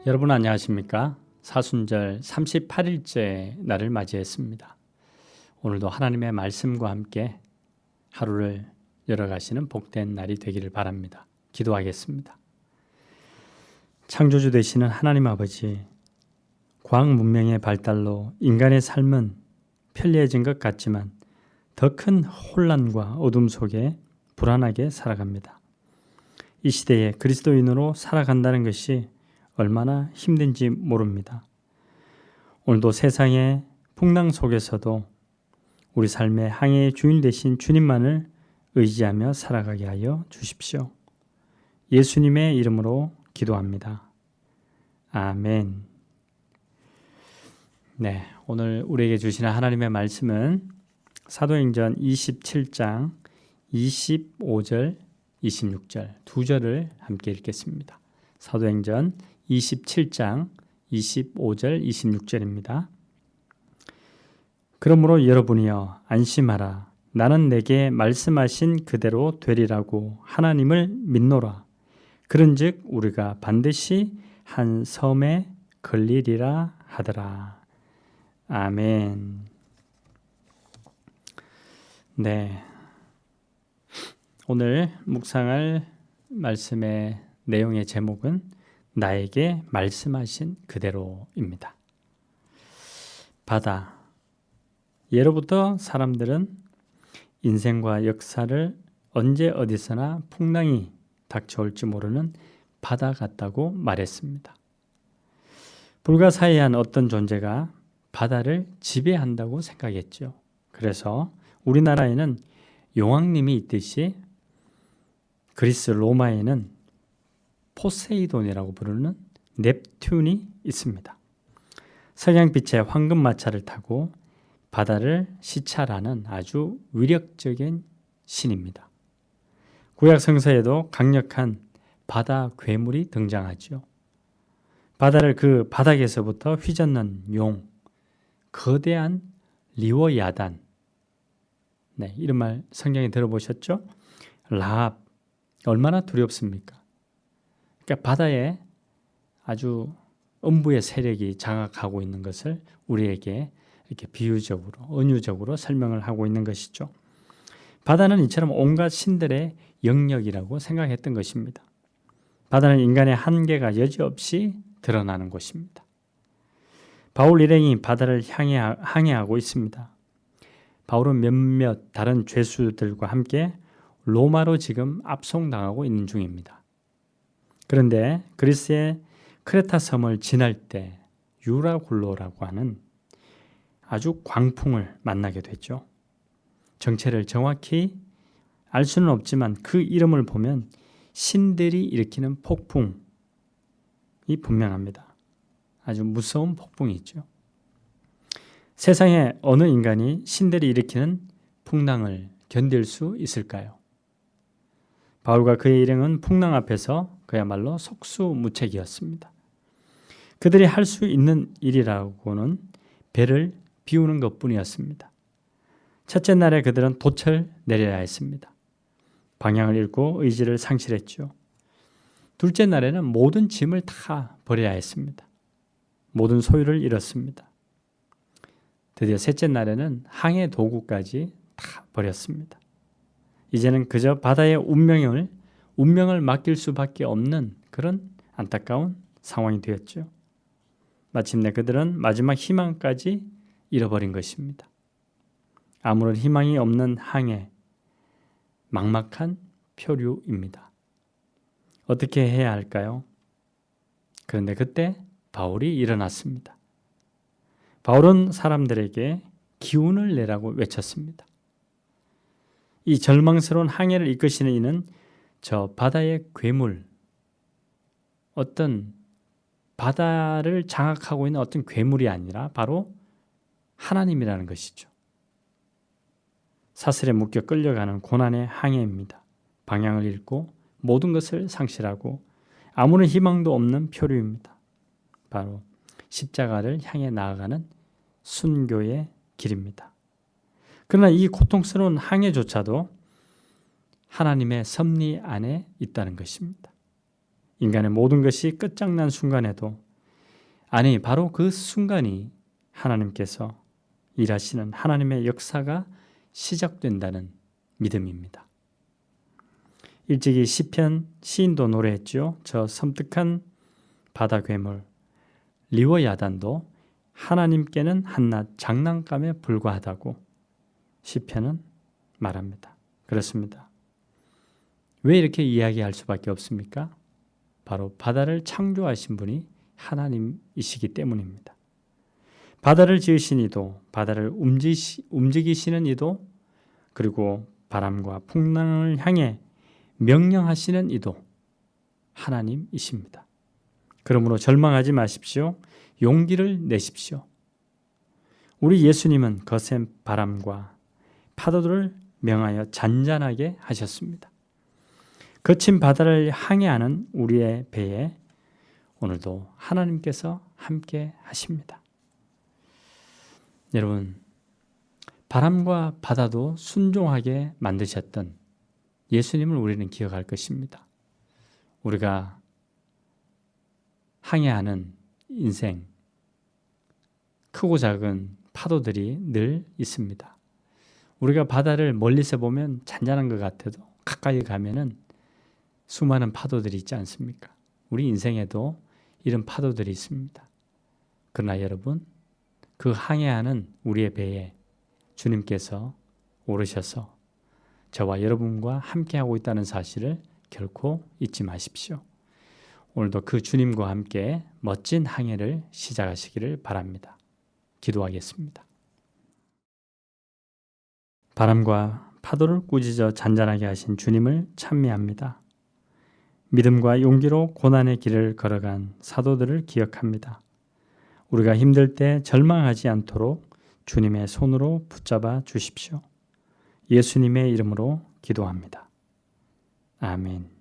여러분 안녕하십니까? 사순절 38일째 날을 맞이했습니다. 오늘도 하나님의 말씀과 함께 하루를 열어가시는 복된 날이 되기를 바랍니다. 기도하겠습니다. 창조주 되시는 하나님 아버지, 과학 문명의 발달로 인간의 삶은 편리해진 것 같지만 더 큰 혼란과 어둠 속에 불안하게 살아갑니다. 이 시대에 그리스도인으로 살아간다는 것이 얼마나 힘든지 모릅니다. 오늘도 세상의 풍랑 속에서도 우리 삶의 항해의 주인 되신 주님만을 의지하며 살아가게 하여 주십시오. 예수님의 이름으로 기도합니다. 아멘. 네, 오늘 우리에게 주시는 하나님의 말씀은 사도행전 27장 25절, 26절 두 절을 함께 읽겠습니다. 사도행전 27장 25절 26절입니다. 그러므로 여러분이여 안심하라. 나는 내게 말씀하신 그대로 되리라고 하나님을 믿노라. 그런즉 우리가 반드시 한 섬에 걸리리라 하더라. 아멘. 네, 오늘 묵상할 말씀의 내용의 제목은 나에게 말씀하신 그대로입니다. 바다. 예로부터 사람들은 인생과 역사를 언제 어디서나 풍랑이 닥쳐올지 모르는 바다 같다고 말했습니다. 불가사의한 어떤 존재가 바다를 지배한다고 생각했죠. 그래서 우리나라에는 용왕님이 있듯이 그리스 로마에는 포세이돈이라고 부르는 넵튠이 있습니다. 석양빛의 황금마차를 타고 바다를 시찰하는 아주 위력적인 신입니다. 구약 성서에도 강력한 바다 괴물이 등장하죠. 바다를 그 바닥에서부터 휘젓는 용, 거대한 리워야단. 네, 이런 말 성경에 들어보셨죠? 라합, 얼마나 두렵습니까? 그러니까 바다에 아주 음부의 세력이 장악하고 있는 것을 우리에게 이렇게 비유적으로, 은유적으로 설명을 하고 있는 것이죠. 바다는 이처럼 온갖 신들의 영역이라고 생각했던 것입니다. 바다는 인간의 한계가 여지없이 드러나는 곳입니다. 바울 일행이 바다를 항해하고 있습니다. 바울은 몇몇 다른 죄수들과 함께 로마로 지금 압송당하고 있는 중입니다. 그런데 그리스의 크레타 섬을 지날 때 유라굴로라고 하는 아주 광풍을 만나게 됐죠. 정체를 정확히 알 수는 없지만 그 이름을 보면 신들이 일으키는 폭풍이 분명합니다. 아주 무서운 폭풍이 있죠. 세상에 어느 인간이 신들이 일으키는 풍랑을 견딜 수 있을까요? 바울과 그의 일행은 풍랑 앞에서 그야말로 속수무책이었습니다. 그들이 할 수 있는 일이라고는 배를 비우는 것뿐이었습니다. 첫째 날에 그들은 돛을 내려야 했습니다. 방향을 잃고 의지를 상실했죠. 둘째 날에는 모든 짐을 다 버려야 했습니다. 모든 소유를 잃었습니다. 드디어 셋째 날에는 항해 도구까지 다 버렸습니다. 이제는 그저 바다의 운명을 맡길 수밖에 없는 그런 안타까운 상황이 되었죠. 마침내 그들은 마지막 희망까지 잃어버린 것입니다. 아무런 희망이 없는 항해, 막막한 표류입니다. 어떻게 해야 할까요? 그런데 그때 바울이 일어났습니다. 바울은 사람들에게 기운을 내라고 외쳤습니다. 이 절망스러운 항해를 이끄시는 이는 저 바다의 괴물, 어떤 바다를 장악하고 있는 어떤 괴물이 아니라 바로 하나님이라는 것이죠. 사슬에 묶여 끌려가는 고난의 항해입니다. 방향을 잃고 모든 것을 상실하고 아무런 희망도 없는 표류입니다. 바로 십자가를 향해 나아가는 순교의 길입니다. 그러나 이 고통스러운 항해조차도 하나님의 섭리 안에 있다는 것입니다. 인간의 모든 것이 끝장난 순간에도 아니, 바로 그 순간이 하나님께서 일하시는 하나님의 역사가 시작된다는 믿음입니다. 일찍이 시편 시인도 노래했죠. 저 섬뜩한 바다 괴물 리워야단도 하나님께는 한낱 장난감에 불과하다고 시편은 말합니다. 그렇습니다. 왜 이렇게 이야기할 수밖에 없습니까? 바로 바다를 창조하신 분이 하나님이시기 때문입니다. 바다를 지으신 이도, 바다를 움직이시는 이도, 그리고 바람과 풍랑을 향해 명령하시는 이도 하나님이십니다. 그러므로 절망하지 마십시오. 용기를 내십시오. 우리 예수님은 거센 바람과 파도들을 명하여 잔잔하게 하셨습니다. 거친 바다를 항해하는 우리의 배에 오늘도 하나님께서 함께 하십니다. 여러분, 바람과 바다도 순종하게 만드셨던 예수님을 우리는 기억할 것입니다. 우리가 항해하는 인생, 크고 작은 파도들이 늘 있습니다. 우리가 바다를 멀리서 보면 잔잔한 것 같아도 가까이 가면은 수많은 파도들이 있지 않습니까? 우리 인생에도 이런 파도들이 있습니다. 그러나 여러분, 그 항해하는 우리의 배에 주님께서 오르셔서 저와 여러분과 함께하고 있다는 사실을 결코 잊지 마십시오. 오늘도 그 주님과 함께 멋진 항해를 시작하시기를 바랍니다. 기도하겠습니다. 바람과 파도를 꾸짖어 잔잔하게 하신 주님을 찬미합니다. 믿음과 용기로 고난의 길을 걸어간 사도들을 기억합니다. 우리가 힘들 때 절망하지 않도록 주님의 손으로 붙잡아 주십시오. 예수님의 이름으로 기도합니다. 아멘.